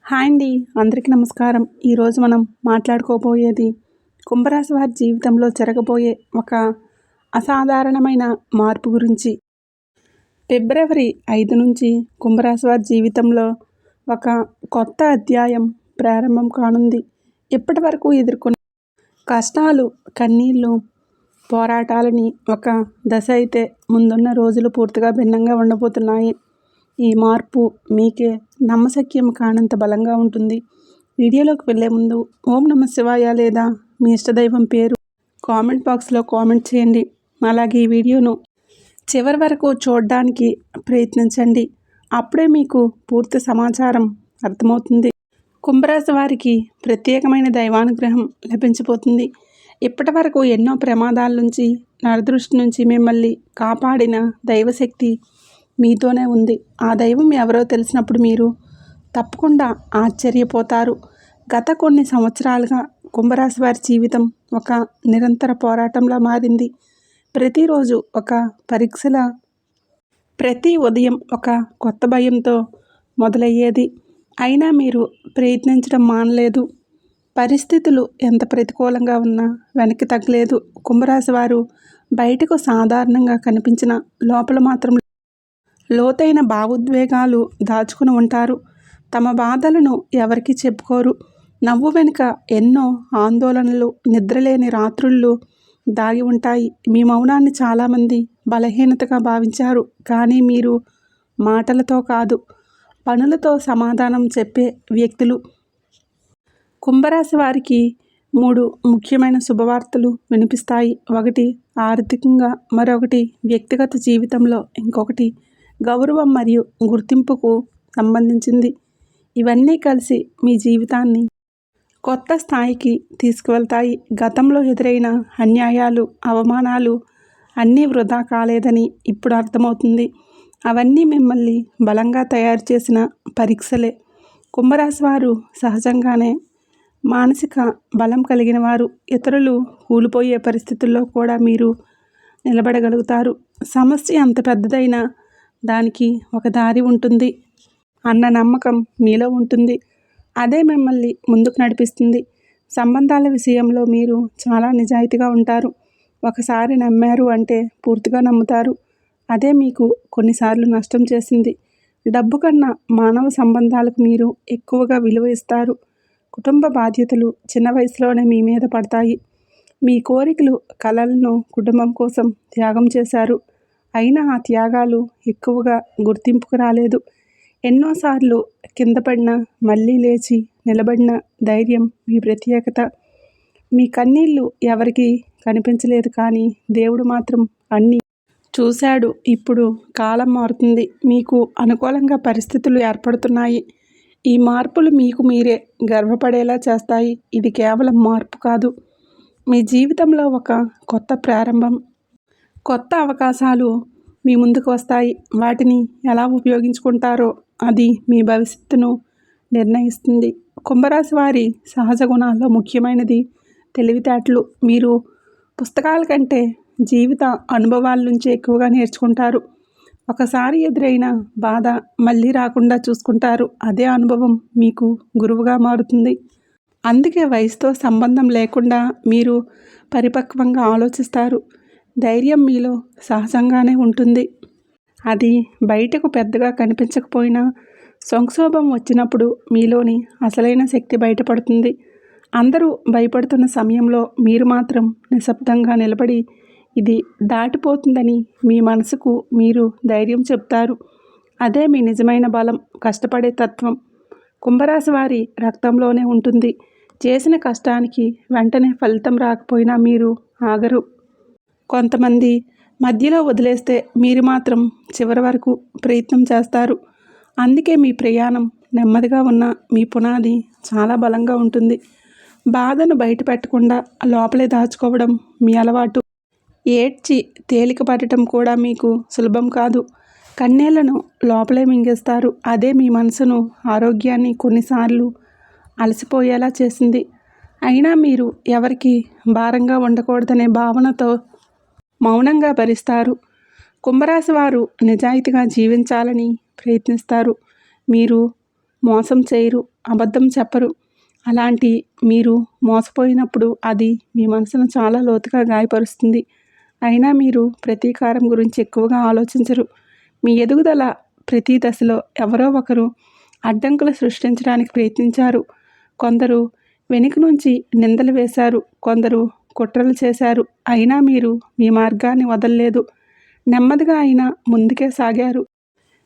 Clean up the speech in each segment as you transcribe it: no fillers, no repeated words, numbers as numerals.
Hi అండి, అందరికీ నమస్కారం. ఈరోజు మనం మాట్లాడుకోబోయేది కుంభరాశి వారి జీవితంలో జరగబోయే ఒక అసాధారణమైన మార్పు గురించి. ఫిబ్రవరి 5 నుంచి కుంభరాశి వారి జీవితంలో ఒక కొత్త అధ్యాయం ప్రారంభం కానుంది. ఇప్పటి వరకు ఎదుర్కొన్న కష్టాలు, కన్నీళ్ళు, పోరాటాలని ఒక దశ అయితే ముందున్న రోజులు పూర్తిగా భిన్నంగా ఉండబోతున్నాయి. ఈ మార్పు మీకే నమ్మశక్యం కానంత బలంగా ఉంటుంది. వీడియోలోకి వెళ్ళే ముందు ఓం నమః శివాయ లేదా మీ ఇష్టదైవం పేరు కామెంట్ బాక్స్లో కామెంట్ చేయండి. అలాగే ఈ వీడియోను చివరి వరకు చూడడానికి ప్రయత్నించండి. అప్పుడే మీకు పూర్తి సమాచారం అర్థమవుతుంది. కుంభరాశి వారికి ప్రత్యేకమైన దైవానుగ్రహం లభించబోతుంది. ఇప్పటి వరకు ఎన్నో ప్రమాదాల నుంచి, నరదృష్టి నుంచి మిమ్మల్ని కాపాడిన దైవశక్తి మీతోనే ఉంది. ఆ దైవం ఎవరో తెలిసినప్పుడు మీరు తప్పకుండా ఆశ్చర్యపోతారు. గత కొన్ని సంవత్సరాలుగా కుంభరాశి వారి జీవితం ఒక నిరంతర పోరాటంలా మారింది. ప్రతిరోజు ఒక పరీక్షల, ప్రతి ఉదయం ఒక కొత్త భయంతో మొదలయ్యేది. అయినా మీరు ప్రయత్నించడం మానలేదు. పరిస్థితులు ఎంత ప్రతికూలంగా ఉన్నా వెనక్కి తగ్గలేదు. కుంభరాశి వారు బయటకు సాధారణంగా కనిపించిన లోపల మాత్రం లోతైన భావోద్వేగాలు దాచుకుని ఉంటారు. తమ బాధలను ఎవరికి చెప్పుకోరు. నవ్వు వెనుక ఎన్నో ఆందోళనలు, నిద్రలేని రాత్రుళ్ళు దాగి ఉంటాయి. మీ మౌనాన్ని చాలామంది బలహీనతగా భావించారు. కానీ మీరు మాటలతో కాదు, పనులతో సమాధానం చెప్పే వ్యక్తులు. కుంభరాశి వారికి 3 ముఖ్యమైన శుభవార్తలు వినిపిస్తాయి. ఒకటి ఆర్థికంగా, మరొకటి వ్యక్తిగత జీవితంలో, ఇంకొకటి గౌరవం మరియు గుర్తింపుకు సంబంధించింది. ఇవన్నీ కలిసి మీ జీవితాన్ని కొత్త స్థాయికి తీసుకువెళ్తాయి. గతంలో ఎదురైన అన్యాయాలు, అవమానాలు అన్నీ వృధా కాలేదని ఇప్పుడు అర్థమవుతుంది. అవన్నీ మిమ్మల్ని బలంగా తయారు చేసిన పరీక్షలే. కుంభరాశి వారు సహజంగానే మానసిక బలం కలిగిన వారు. ఇతరులు కూలిపోయే పరిస్థితుల్లో కూడా మీరు నిలబడగలుగుతారు. సమస్య ఎంత పెద్దదైనా దానికి ఒక దారి ఉంటుంది అన్న నమ్మకం మీలో ఉంటుంది. అదే మిమ్మల్ని ముందుకు నడిపిస్తుంది. సంబంధాల విషయంలో మీరు చాలా నిజాయితీగా ఉంటారు. ఒకసారి నమ్మారు అంటే పూర్తిగా నమ్ముతారు. అదే మీకు కొన్నిసార్లు నష్టం చేసింది. డబ్బు కన్నా మానవ సంబంధాలకు మీరు ఎక్కువగా విలువ ఇస్తారు. కుటుంబ బాధ్యతలు చిన్న వయసులోనే మీ మీద పడతాయి. మీ కోరికలు, కలలను కుటుంబం కోసం త్యాగం చేశారు. అయినా ఆ త్యాగాలు ఎక్కువగా గుర్తింపుకు రాలేదు. ఎన్నోసార్లు కింద పడినా మళ్ళీ లేచి నిలబడిన ధైర్యం మీ ప్రత్యేకత. మీ కన్నీళ్ళు ఎవరికి కనిపించలేదు, కానీ దేవుడు మాత్రం అన్నీ చూశాడు. ఇప్పుడు కాలం మారుతుంది. మీకు అనుకూలంగా పరిస్థితులు ఏర్పడుతున్నాయి. ఈ మార్పులు మీకు మీరే గర్వపడేలా చేస్తాయి. ఇది కేవలం మార్పు కాదు, మీ జీవితంలో ఒక కొత్త ప్రారంభం. కొత్త అవకాశాలు మీ ముందుకు వస్తాయి. వాటిని ఎలా ఉపయోగించుకుంటారో అది మీ భవిష్యత్తును నిర్ణయిస్తుంది. కుంభరాశి వారి సహజ గుణాల్లో ముఖ్యమైనది తెలివితేటలు. మీరు పుస్తకాల కంటే జీవిత అనుభవాల నుంచి ఎక్కువగా నేర్చుకుంటారు. ఒకసారి ఎదురైన బాధ మళ్ళీ రాకుండా చూసుకుంటారు. అదే అనుభవం మీకు గురువుగా మారుతుంది. అందుకే వయసుతో సంబంధం లేకుండా మీరు పరిపక్వంగా ఆలోచిస్తారు. ధైర్యం మీలో సహజంగానే ఉంటుంది. అది బయటకు పెద్దగా కనిపించకపోయినా సంక్షోభం వచ్చినప్పుడు మీలోని అసలైన శక్తి బయటపడుతుంది. అందరూ భయపడుతున్న సమయంలో మీరు మాత్రం నిశ్శబ్దంగా నిలబడి ఇది దాటిపోతుందని మీ మనసుకు మీరు ధైర్యం చెప్తారు. అదే మీ నిజమైన బలం, కష్టపడే తత్వం. కుంభరాశి వారి రక్తంలోనే ఉంటుంది. చేసిన కష్టానికి వెంటనే ఫలితం రాకపోయినా మీరు ఆగరు. కొంతమంది మధ్యలో వదిలేస్తే మీరు మాత్రం చివరి వరకు ప్రయత్నం చేస్తారు. అందుకే మీ ప్రయాణం నెమ్మదిగా ఉన్న మీ పునాది చాలా బలంగా ఉంటుంది. బాధను బయట పెట్టకుండా లోపలే దాచుకోవడం మీ అలవాటు. ఏడ్చి తేలిక పడటం కూడా మీకు సులభం కాదు. కన్నీళ్లను లోపలే మింగేస్తారు. అదే మీ మనసును, ఆరోగ్యాన్ని కొన్నిసార్లు అలసిపోయేలా చేసింది. అయినా మీరు ఎవరికి భారంగా ఉండకూడదనే భావనతో మౌనంగా భరిస్తారు. కుంభరాశి వారు నిజాయితీగా జీవించాలని ప్రయత్నిస్తారు. మీరు మోసం చేయరు, అబద్ధం చెప్పరు. అలాంటి మీరు మోసపోయినప్పుడు అది మీ మనసును చాలా లోతుగా గాయపరుస్తుంది. అయినా మీరు ప్రతీకారం గురించి ఎక్కువగా ఆలోచించరు. మీ ఎదుగుదల ప్రతి దశలో ఎవరో ఒకరు అడ్డంకులు సృష్టించడానికి ప్రయత్నించారు. కొందరు వెనుక నుంచి నిందలు వేశారు, కొందరు కుట్రలు చేశారు. అయినా మీరు మీ మార్గాన్ని వదలలేదు. నెమ్మదిగా అయినా ముందుకే సాగారు.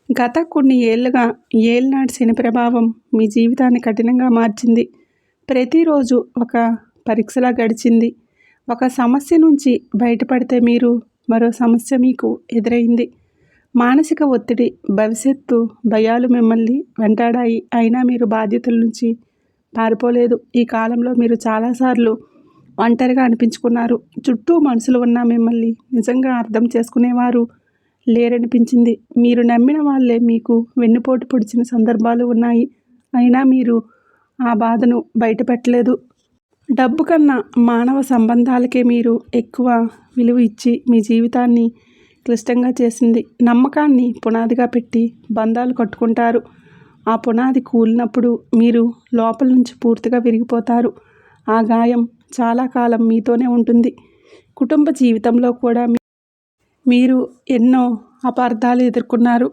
గత కొన్ని ఏళ్లుగా ఏలినాటి శని ప్రభావం మీ జీవితాన్ని కఠినంగా మార్చింది. ప్రతిరోజు ఒక పరీక్షలా గడిచింది. ఒక సమస్య నుంచి బయటపడితే మరో సమస్య మీకు ఎదురైంది. మానసిక ఒత్తిడి, భవిష్యత్తు భయాలు మిమ్మల్ని వెంటాడాయి. అయినా మీరు బాధ్యతల నుంచి పారిపోలేదు. ఈ కాలంలో మీరు చాలాసార్లు ఒంటరిగా అనిపించుకున్నారు. చుట్టూ మనుషులు ఉన్నా మిమ్మల్ని నిజంగా అర్థం చేసుకునేవారు లేరనిపించింది. మీరు నమ్మిన వాళ్ళే మీకు వెన్నుపోటు పొడిచిన సందర్భాలు ఉన్నాయి. అయినా మీరు ఆ బాధను బయటపెట్టలేదు. డబ్బు కన్నా మానవ సంబంధాలకే మీరు ఎక్కువ విలువ ఇచ్చి మీ జీవితాన్ని క్లిష్టంగా చేసింది. నమ్మకాన్ని పునాదిగా పెట్టి బంధాలు కట్టుకుంటారు. ఆ పునాది కూలినప్పుడు మీరు లోపల నుంచి పూర్తిగా విరిగిపోతారు. ఆ గాయం చాలా కాలం మీతోనే ఉంటుంది. కుటుంబ జీవితంలో కూడా మీరు ఎన్నో అపార్థాలు ఎదుర్కొన్నారు.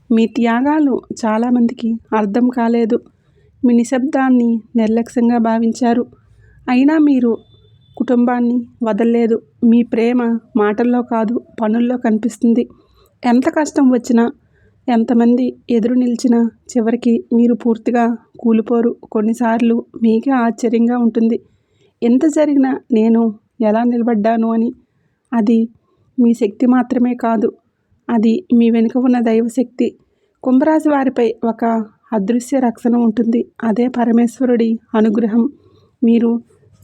మీ త్యాగాలు చాలామందికి అర్థం కాలేదు. మీ నిశ్శబ్దాన్ని నిర్లక్ష్యంగా భావించారు. అయినా మీరు కుటుంబాన్ని వదలలేదు. మీ ప్రేమ మాటల్లో కాదు, పనుల్లో కనిపిస్తుంది. ఎంత కష్టం వచ్చినా, ఎంతమంది ఎదురు నిలిచినా చివరికి మీరు పూర్తిగా కూలిపోరు. కొన్నిసార్లు మీకే ఆశ్చర్యంగా ఉంటుంది, ఎంత జరిగినా నేను ఎలా నిలబడ్డాను అని. అది మీ శక్తి మాత్రమే కాదు, అది మీ వెనుక ఉన్న దైవశక్తి. కుంభరాశి వారిపై ఒక అదృశ్య రక్షణ ఉంటుంది. అదే పరమేశ్వరుడి అనుగ్రహం. మీరు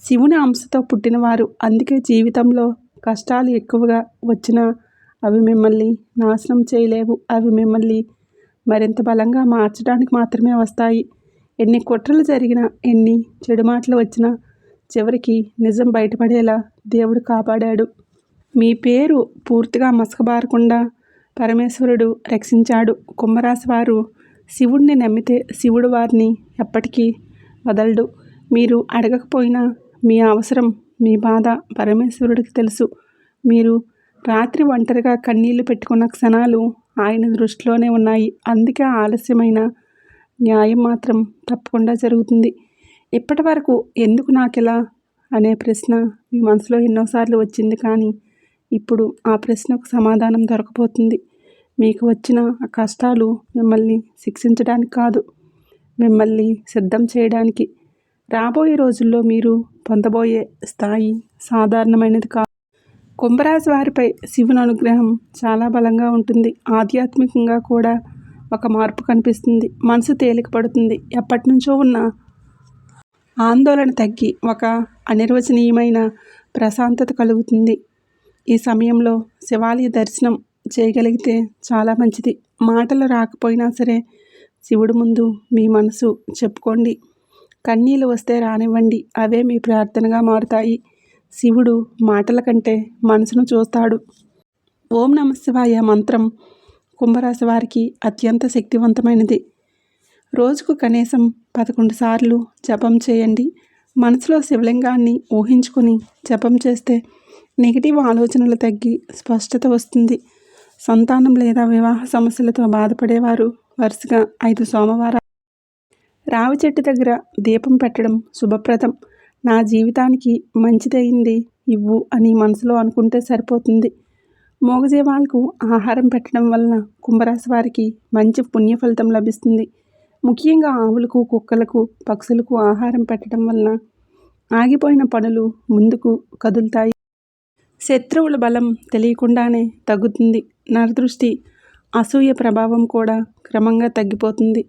శివుని అంశతో పుట్టినవారు. అందుకే జీవితంలో కష్టాలు ఎక్కువగా వచ్చినా అవి మిమ్మల్ని నాశనం చేయలేవు. అవి మిమ్మల్ని మరింత బలంగా మార్చడానికి మాత్రమే వస్తాయి. ఎన్ని కుట్రలు జరిగినా, ఎన్ని చెడు మాటలు వచ్చినా చివరికి నిజం బయటపడేలా దేవుడు కాపాడాడు. మీ పేరు పూర్తిగా మసకబారకుండా పరమేశ్వరుడు రక్షించాడు. కుంభరాశి వారు శివుడిని నమ్మితే శివుడు వారిని ఎప్పటికీ వదలడు. మీరు అడగకపోయినా మీ అవసరం, మీ బాధ పరమేశ్వరుడికి తెలుసు. మీరు రాత్రి ఒంటరిగా కన్నీళ్లు పెట్టుకున్న క్షణాలు ఆయన దృష్టిలోనే ఉన్నాయి. అందుకే ఆలస్యమైన న్యాయం మాత్రం తప్పకుండా జరుగుతుంది. ఇప్పటి వరకు ఎందుకు నాకిలా అనే ప్రశ్న మీ మనసులో ఎన్నోసార్లు వచ్చింది. కానీ ఇప్పుడు ఆ ప్రశ్నకు సమాధానం దొరకబోతుంది. మీకు వచ్చిన ఆ కష్టాలు మిమ్మల్ని శిక్షించడానికి కాదు, మిమ్మల్ని సిద్ధం చేయడానికి. రాబోయే రోజుల్లో మీరు పొందబోయే స్థాయి సాధారణమైనది కాదు. కుంభరాశి వారిపై శివుని అనుగ్రహం చాలా బలంగా ఉంటుంది. ఆధ్యాత్మికంగా కూడా ఒక మార్పు కనిపిస్తుంది. మనసు తేలిక పడుతుంది. ఎప్పటి నుంచో ఉన్న ఆందోళన తగ్గి ఒక అనిర్వచనీయమైన ప్రశాంతత కలుగుతుంది. ఈ సమయంలో శివాలయ దర్శనం చేయగలిగితే చాలా మంచిది. మాటలు రాకపోయినా సరే శివుడి ముందు మీ మనసు చెప్పుకోండి. కన్నీళ్ళు వస్తే రానివ్వండి, అవే మీ ప్రార్థనగా మారుతాయి. శివుడు మాటల కంటే మనసును చూస్తాడు. ఓం నమః శివాయ మంత్రం కుంభరాశి వారికి అత్యంత శక్తివంతమైనది. రోజుకు కనీసం 11 సార్లు జపం చేయండి. మనసులో శివలింగాన్ని ఊహించుకొని జపం చేస్తే నెగిటివ్ ఆలోచనలు తగ్గి స్పష్టత వస్తుంది. సంతానం లేదా వివాహ సమస్యలతో బాధపడేవారు వరుసగా 5 సోమవారాలు రావి చెట్టు దగ్గర దీపం పెట్టడం శుభప్రదం. నా జీవితానికి మంచిదయింది ఇవ్వు అని మనసులో అనుకుంటే సరిపోతుంది. మూగజీవాలకు ఆహారం పెట్టడం వలన కుంభరాశి వారికి మంచి పుణ్య ఫలితం లభిస్తుంది. ముఖ్యంగా ఆవులకు, కుక్కలకు, పక్షులకు ఆహారం పెట్టడం వలన ఆగిపోయిన పనులు ముందుకు కదులుతాయి. శత్రువుల బలం తెలియకుండానే తగ్గుతుంది. నరదృష్టి, అసూయ ప్రభావం కూడా క్రమంగా తగ్గిపోతుంది.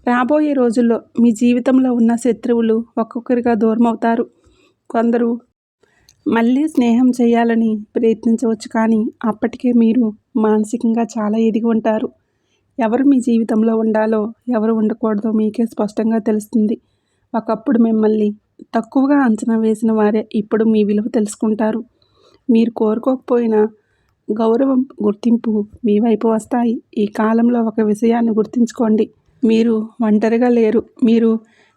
రాబోయే రోజుల్లో మీ జీవితంలో ఉన్న శత్రువులు ఒక్కొక్కరిగా దూరమవుతారు. కొందరు మళ్ళీ స్నేహం చేయాలని ప్రయత్నించవచ్చు, కానీ అప్పటికే మీరు మానసికంగా చాలా ఎదిగి ఉంటారు. ఎవరు మీ జీవితంలో ఉండాలో, ఎవరు ఉండకూడదో మీకే స్పష్టంగా తెలుస్తుంది. ఒకప్పుడు మిమ్మల్ని తక్కువగా అంచనా వేసిన వారే ఇప్పుడు మీ విలువ తెలుసుకుంటారు. మీరు కోరుకోకపోయినా గౌరవం, గుర్తింపు మీ వైపు వస్తాయి. ఈ కాలంలో ఒక విషయాన్ని గుర్తుంచుకోండి, మీరు ఒంటరిగా లేరు. మీరు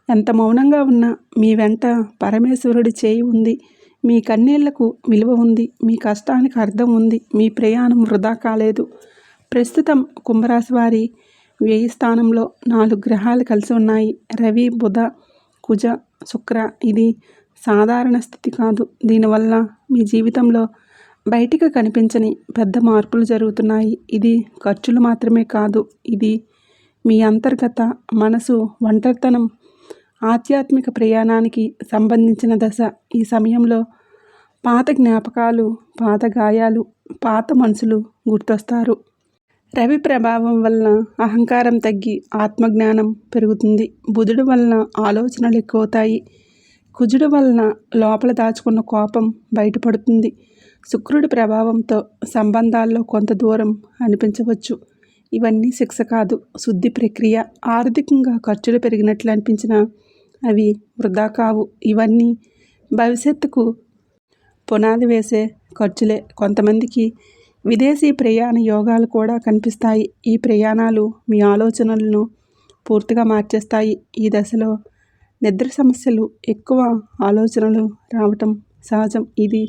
ఎంత మౌనంగా ఉన్నా మీ వెంట పరమేశ్వరుడి చేయి ఉంది. మీ కన్నీళ్లకు విలువ ఉంది. మీ కష్టానికి అర్థం ఉంది. మీ ప్రయాణం వృధా కాలేదు. ప్రస్తుతం కుంభరాశి వారి వ్యయ స్థానంలో 4 గ్రహాలు కలిసి ఉన్నాయి. రవి, బుధ, కుజ, శుక్ర. ఇది సాధారణ స్థితి కాదు. దీనివల్ల మీ జీవితంలో బయటికి కనిపించని పెద్ద మార్పులు జరుగుతున్నాయి. ఇది ఖర్చులు మాత్రమే కాదు. ఇది మీ అంతర్గత మనసు, ఒంటరితనం, ఆధ్యాత్మిక ప్రయాణానికి సంబంధించిన దశ. ఈ సమయంలో పాత జ్ఞాపకాలు, పాత గాయాలు, పాత మనుషులు గుర్తొస్తారు. రవి ప్రభావం వలన అహంకారం తగ్గి ఆత్మజ్ఞానం పెరుగుతుంది. బుధుడు వలన ఆలోచనలు ఎక్కువవుతాయి. కుజుడు వలన లోపల దాచుకున్న కోపం బయటపడుతుంది. శుక్రుడి ప్రభావంతో సంబంధాల్లో కొంత దూరం అనిపించవచ్చు. ఇవన్నీ శిక్ష కాదు, శుద్ధి ప్రక్రియ. ఆర్థికంగా ఖర్చులు పెరిగినట్లు అనిపించినా అవి వృధా కావు. ఇవన్నీ భవిష్యత్తుకు పునాది వేసే ఖర్చులే. కొంతమందికి విదేశీ ప్రయాణ యోగాలు కూడా కనిపిస్తాయి. ఈ ప్రయాణాలు మీ ఆలోచనలను పూర్తిగా మార్చేస్తాయి. ఈ దశలో నిద్ర సమస్యలు, ఎక్కువ ఆలోచనలు రావటం సహజం. ఇది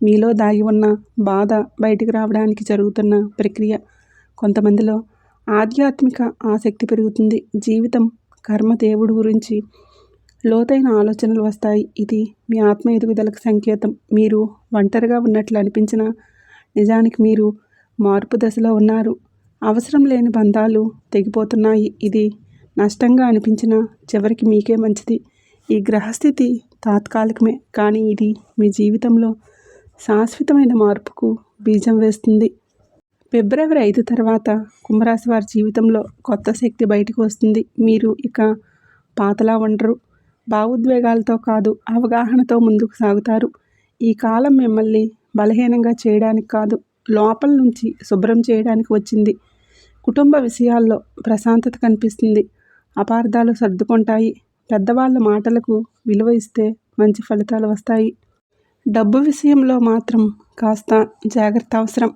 మీలో దాగి ఉన్న బాధ బయటికి రావడానికి జరుగుతున్న ప్రక్రియ. కొంతమందిలో ఆధ్యాత్మిక ఆసక్తి పెరుగుతుంది. జీవితం, కర్మ, దేవుడు గురించి లోతైన ఆలోచనలు వస్తాయి. ఇది మీ ఆత్మ ఎదుగుదలకు సంకేతం. మీరు ఒంటరిగా ఉన్నట్లు అనిపించినా నిజానికి మీరు మార్పు దశలో ఉన్నారు. అవసరం లేని బంధాలు తెగిపోతున్నాయి. ఇది నష్టంగా అనిపించినా చివరికి మీకే మంచిది. ఈ గ్రహస్థితి తాత్కాలికమే, కానీ ఇది మీ జీవితంలో శాశ్వతమైన మార్పుకు బీజం వేస్తుంది. ఫిబ్రవరి 5 తర్వాత కుంభరాశి వారి జీవితంలో కొత్త శక్తి బయటకు వస్తుంది. మీరు ఇక పాతలా ఉండరు. భావోద్వేగాలతో కాదు, అవగాహనతో ముందుకు సాగుతారు. ఈ కాలం మిమ్మల్ని బలహీనంగా చేయడానికి కాదు, లోపల నుంచి శుభ్రం చేయడానికి వచ్చింది. కుటుంబ విషయాల్లో ప్రశాంతత కనిపిస్తుంది. అపార్థాలు సర్దుకుంటాయి. పెద్దవాళ్ళ మాటలకు విలువ ఇస్తే మంచి ఫలితాలు వస్తాయి. డబ్బు విషయంలో మాత్రం కాస్త జాగ్రత్త అవసరం.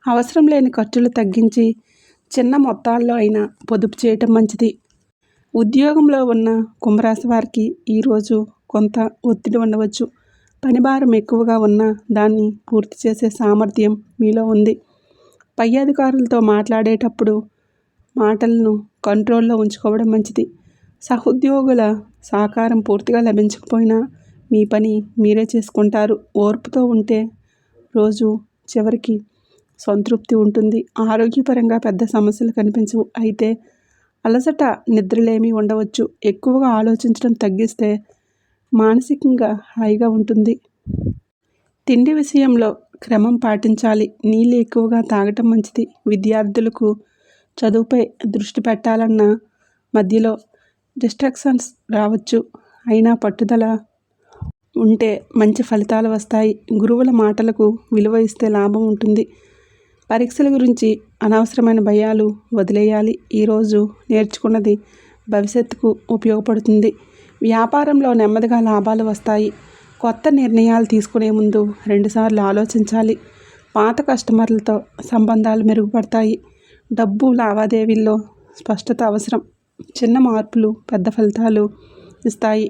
అవసరం లేని ఖర్చులు తగ్గించి చిన్న మొత్తాల్లో అయినా పొదుపు చేయటం మంచిది. ఉద్యోగంలో ఉన్న కుంభరాశి వారికి ఈరోజు కొంత ఒత్తిడి ఉండవచ్చు. పనిభారం ఎక్కువగా ఉన్నా దాన్ని పూర్తి చేసే సామర్థ్యం మీలో ఉంది. పై అధికారులతో మాట్లాడేటప్పుడు మాటలను కంట్రోల్లో ఉంచుకోవడం మంచిది. సహోద్యోగుల సహకారం పూర్తిగా లభించకపోయినా మీ పని మీరే చేసుకుంటారు. ఓర్పుతో ఉంటే రోజు చివరికి సంతృప్తి ఉంటుంది. ఆరోగ్యపరంగా పెద్ద సమస్యలు కనిపించవు. అయితే అలసట, నిద్రలేమి ఉండవచ్చు. ఎక్కువగా ఆలోచించడం తగ్గిస్తే మానసికంగా హాయిగా ఉంటుంది. తిండి విషయంలో క్రమం పాటించాలి. నీళ్ళు ఎక్కువగా తాగటం మంచిది. విద్యార్థులకు చదువుపై దృష్టి పెట్టాలన్నా మధ్యలో డిస్ట్రాక్షన్స్ రావచ్చు. అయినా పట్టుదల ఉంటే మంచి ఫలితాలు వస్తాయి. గురువుల మాటలకు విలువ ఇస్తే లాభం ఉంటుంది. పరీక్షల గురించి అనవసరమైన భయాలు వదిలేయాలి. ఈరోజు నేర్చుకున్నది భవిష్యత్తుకు ఉపయోగపడుతుంది. వ్యాపారంలో నెమ్మదిగా లాభాలు వస్తాయి. కొత్త నిర్ణయాలు తీసుకునే ముందు 2 సార్లు ఆలోచించాలి. పాత కస్టమర్లతో సంబంధాలు మెరుగుపడతాయి. డబ్బు లావాదేవీల్లో స్పష్టత అవసరం. చిన్న మార్పులు పెద్ద ఫలితాలు ఇస్తాయి.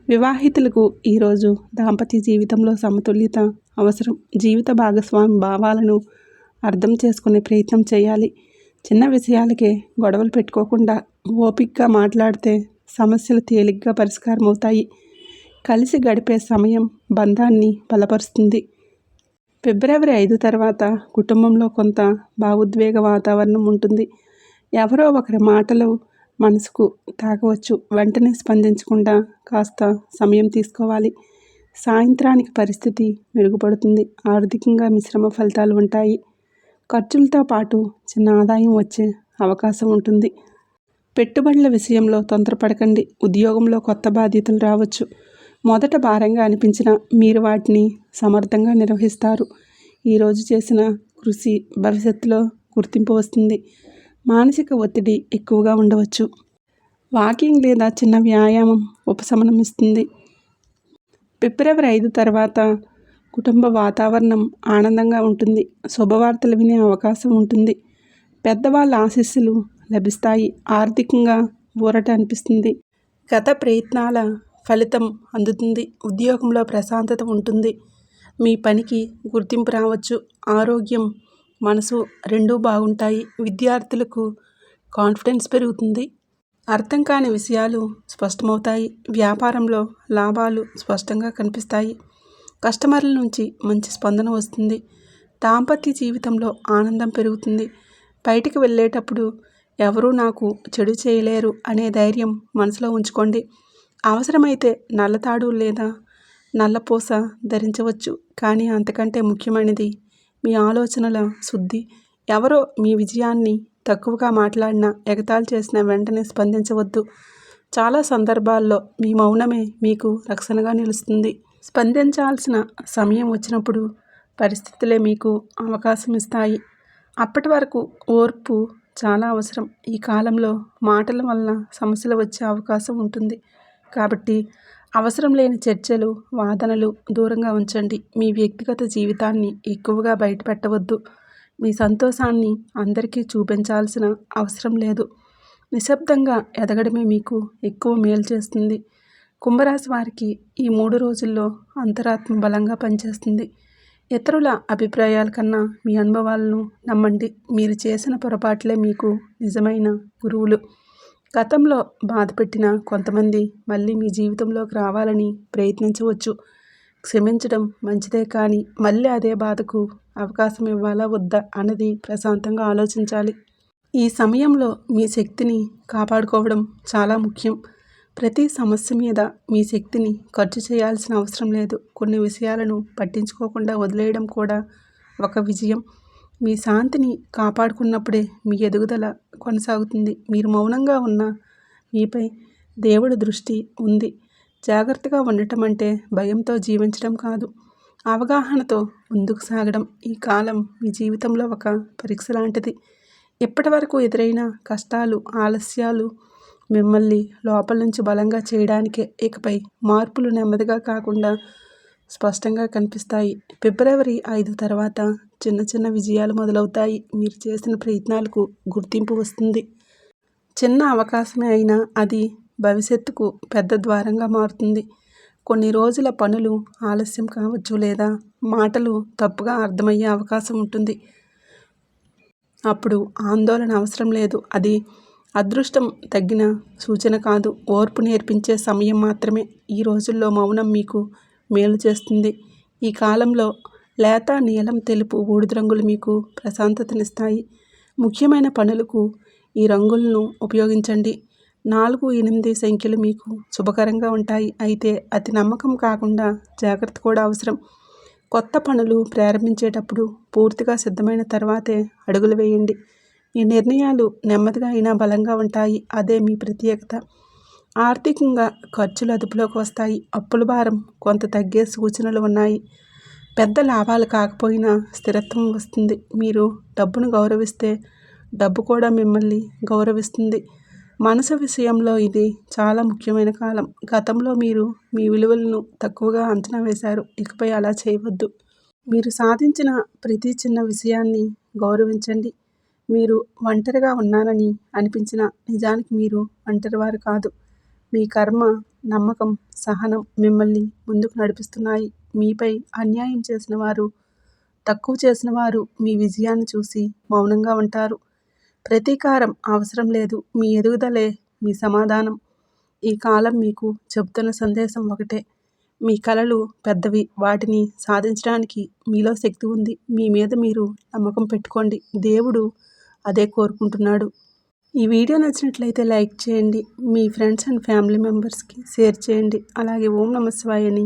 వివాహితులకు ఈరోజు దాంపత్య జీవితంలో సమతుల్యత అవసరం. జీవిత భాగస్వామి భావాలను అర్థం చేసుకునే ప్రయత్నం చేయాలి. చిన్న విషయాలకే గొడవలు పెట్టుకోకుండా ఓపికగా మాట్లాడితే సమస్యలు తేలిగ్గా పరిష్కారం అవుతాయి. కలిసి గడిపే సమయం బంధాన్ని బలపరుస్తుంది. ఫిబ్రవరి 5 తర్వాత కుటుంబంలో కొంత భావోద్వేగ వాతావరణం ఉంటుంది. ఎవరో ఒకరి మాటలు మనసుకు తాకవచ్చు. వెంటనే స్పందించకుండా కాస్త సమయం తీసుకోవాలి. సాయంత్రానికి పరిస్థితి మెరుగుపడుతుంది. ఆర్థికంగా మిశ్రమ ఫలితాలు ఉంటాయి. ఖర్చులతో పాటు చిన్న ఆదాయం వచ్చే అవకాశం ఉంటుంది. పెట్టుబడుల విషయంలో తొందరపడకండి. ఉద్యోగంలో కొత్త బాధ్యతలు రావచ్చు. మొదట భారంగా అనిపించినా మీరు వాటిని సమర్థంగా నిర్వహిస్తారు. ఈరోజు చేసిన కృషి భవిష్యత్తులో గుర్తింపు వస్తుంది. మానసిక ఒత్తిడి ఎక్కువగా ఉండవచ్చు. వాకింగ్ లేదా చిన్న వ్యాయామం ఉపశమనం ఇస్తుంది. ఫిబ్రవరి 5 తర్వాత కుటుంబ వాతావరణం ఆనందంగా ఉంటుంది. శుభవార్తలు వినే అవకాశం ఉంటుంది. పెద్దవాళ్ళ ఆశీస్సులు లభిస్తాయి. ఆర్థికంగా ఊరట అనిపిస్తుంది. గత ప్రయత్నాల ఫలితం అందుతుంది. ఉద్యోగంలో ప్రశాంతత ఉంటుంది. మీ పనికి గుర్తింపు రావచ్చు. ఆరోగ్యం, మనసు రెండూ బాగుంటాయి. విద్యార్థులకు కాన్ఫిడెన్స్ పెరుగుతుంది. అర్థం కాని విషయాలు స్పష్టమవుతాయి. వ్యాపారంలో లాభాలు స్పష్టంగా కనిపిస్తాయి. కస్టమర్ల నుంచి మంచి స్పందన వస్తుంది. దాంపత్య జీవితంలో ఆనందం పెరుగుతుంది. బయటికి వెళ్ళేటప్పుడు ఎవరూ నాకు చెడు చేయలేరు అనే ధైర్యం మనసులో ఉంచుకోండి. అవసరమైతే నల్లతాడు లేదా నల్లపూస ధరించవచ్చు. కానీ అంతకంటే ముఖ్యమైనది మీ ఆలోచనల శుద్ధి. ఎవరో మీ విజయాన్ని తక్కువగా మాట్లాడినా, ఎగతాళి చేసినా వెంటనే స్పందించవద్దు. చాలా సందర్భాల్లో మీ మౌనమే మీకు రక్షణగా నిలుస్తుంది. స్పందించాల్సిన సమయం వచ్చినప్పుడు పరిస్థితులే మీకు అవకాశం ఇస్తాయి. అప్పటి వరకు ఓర్పు చాలా అవసరం. ఈ కాలంలో మాటల వలన సమస్యలు వచ్చే అవకాశం ఉంటుంది. కాబట్టి అవసరం లేని చర్చలు, వాదనలు దూరంగా ఉంచండి. మీ వ్యక్తిగత జీవితాన్ని ఎక్కువగా బయటపెట్టవద్దు. మీ సంతోషాన్ని అందరికీ చూపించాల్సిన అవసరం లేదు. నిశ్శబ్దంగా ఎదగడమే మీకు ఎక్కువ మేలు చేస్తుంది. కుంభరాశి వారికి ఈ 3 రోజుల్లో అంతరాత్మ బలంగా పనిచేస్తుంది. ఇతరుల అభిప్రాయాల కన్నా మీ అనుభవాలను నమ్మండి. మీరు చేసిన పొరపాట్లే మీకు నిజమైన గురువులు. గతంలో బాధపెట్టిన కొంతమంది మళ్ళీ మీ జీవితంలోకి రావాలని ప్రయత్నించవచ్చు. క్షమించడం మంచిదే, కానీ మళ్ళీ అదే బాధకు అవకాశం ఇవ్వాలా వద్దా అన్నది ప్రశాంతంగా ఆలోచించాలి. ఈ సమయంలో మీ శక్తిని కాపాడుకోవడం చాలా ముఖ్యం. ప్రతి సమస్య మీద మీ శక్తిని ఖర్చు చేయాల్సిన అవసరం లేదు. కొన్ని విషయాలను పట్టించుకోకుండా వదిలేయడం కూడా ఒక విజయం. మీ శాంతిని కాపాడుకున్నప్పుడే మీ ఎదుగుదల కొనసాగుతుంది. మీరు మౌనంగా ఉన్న మీపై దేవుడి దృష్టి ఉంది. జాగ్రత్తగా ఉండటం అంటే భయంతో జీవించడం కాదు, అవగాహనతో ముందుకు సాగడం. ఈ కాలం మీ జీవితంలో ఒక పరీక్ష లాంటిది. ఇప్పటి వరకు ఎదురైన కష్టాలు, ఆలస్యాలు మిమ్మల్ని లోపల నుంచి బలంగా చేయడానికే. ఇకపై మార్పులు నెమ్మదిగా కాకుండా స్పష్టంగా కనిపిస్తాయి. ఫిబ్రవరి 5 తర్వాత చిన్న చిన్న విజయాలు మొదలవుతాయి. మీరు చేసిన ప్రయత్నాలకు గుర్తింపు వస్తుంది. చిన్న అవకాశమే అయినా అది భవిష్యత్తుకు పెద్ద ద్వారంగా మారుతుంది. కొన్ని రోజుల పనులు ఆలస్యం కావచ్చు, లేదా మాటలు తప్పుగా అర్థమయ్యే అవకాశం ఉంటుంది. అప్పుడు ఆందోళన అవసరం లేదు. అది అదృష్టం తగ్గిన సూచన కాదు, ఓర్పు నేర్పించే సమయం మాత్రమే. ఈ రోజుల్లో మౌనం మీకు మేలు చేస్తుంది. ఈ కాలంలో లేత నీలం, తెలుపు, బూడిద రంగులు మీకు ప్రశాంతతనిస్తాయి. ముఖ్యమైన పనులకు ఈ రంగులను ఉపయోగించండి. 4, 8 సంఖ్యలు మీకు శుభకరంగా ఉంటాయి. అయితే అతి నమ్మకం కాకుండా జాగ్రత్త కూడా అవసరం. కొత్త పనులు ప్రారంభించేటప్పుడు పూర్తిగా సిద్ధమైన తర్వాతే అడుగులు వేయండి. మీ నిర్ణయాలు నెమ్మదిగా అయినా బలంగా ఉంటాయి. అదే మీ ప్రత్యేకత. ఆర్థికంగా ఖర్చులు అదుపులోకి వస్తాయి. అప్పుల భారం కొంత తగ్గే సూచనలు ఉన్నాయి. పెద్ద లాభాలు కాకపోయినా స్థిరత్వం వస్తుంది. మీరు డబ్బును గౌరవిస్తే డబ్బు కూడా మిమ్మల్ని గౌరవిస్తుంది. మనసు విషయంలో ఇది చాలా ముఖ్యమైన కాలం. గతంలో మీరు మీ విలువలను తక్కువగా అంచనా వేశారు. ఇకపై అలా చేయవద్దు. మీరు సాధించిన ప్రతి చిన్న విషయాన్ని గౌరవించండి. మీరు ఒంటరిగా ఉన్నానని అనిపించిన నిజానికి మీరు ఒంటరివారు కాదు. మీ కర్మ, నమ్మకం, సహనం మిమ్మల్ని ముందుకు నడిపిస్తున్నాయి. మీపై అన్యాయం చేసిన వారు, తక్కువ చేసిన వారు మీ విజయాన్ని చూసి మౌనంగా ఉంటారు. ప్రతీకారం అవసరం లేదు. మీ ఎదుగుదలే మీ సమాధానం. ఈ కాలం మీకు చెబుతున్న సందేశం ఒకటే: మీ కలలు పెద్దవి. వాటిని సాధించడానికి మీలో శక్తి ఉంది. మీ మీద మీరు నమ్మకం పెట్టుకోండి. దేవుడు అదే కోరుకుంటున్నాడు. ఈ వీడియో నచ్చినట్లయితే లైక్ చేయండి. మీ ఫ్రెండ్స్ అండ్ ఫ్యామిలీ మెంబర్స్కి షేర్ చేయండి. అలాగే ఓం నమః శివాయ అని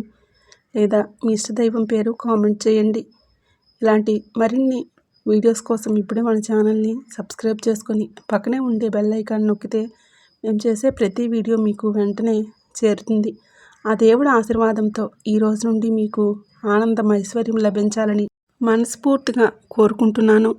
లేదా మీ ఇష్టదైవం పేరు కామెంట్ చేయండి. ఇలాంటి మరిన్ని వీడియోస్ కోసం ఇప్పుడే మన ఛానల్ని సబ్స్క్రైబ్ చేసుకొని పక్కనే ఉండే బెల్ ఐకాన్ నొక్కితే మేము చేసే ప్రతి వీడియో మీకు వెంటనే చేరుతుంది. ఆ దేవుడి ఆశీర్వాదంతో ఈ రోజు నుండి మీకు ఆనందం, ఐశ్వర్యం లభించాలని మనస్ఫూర్తిగా కోరుకుంటున్నాను.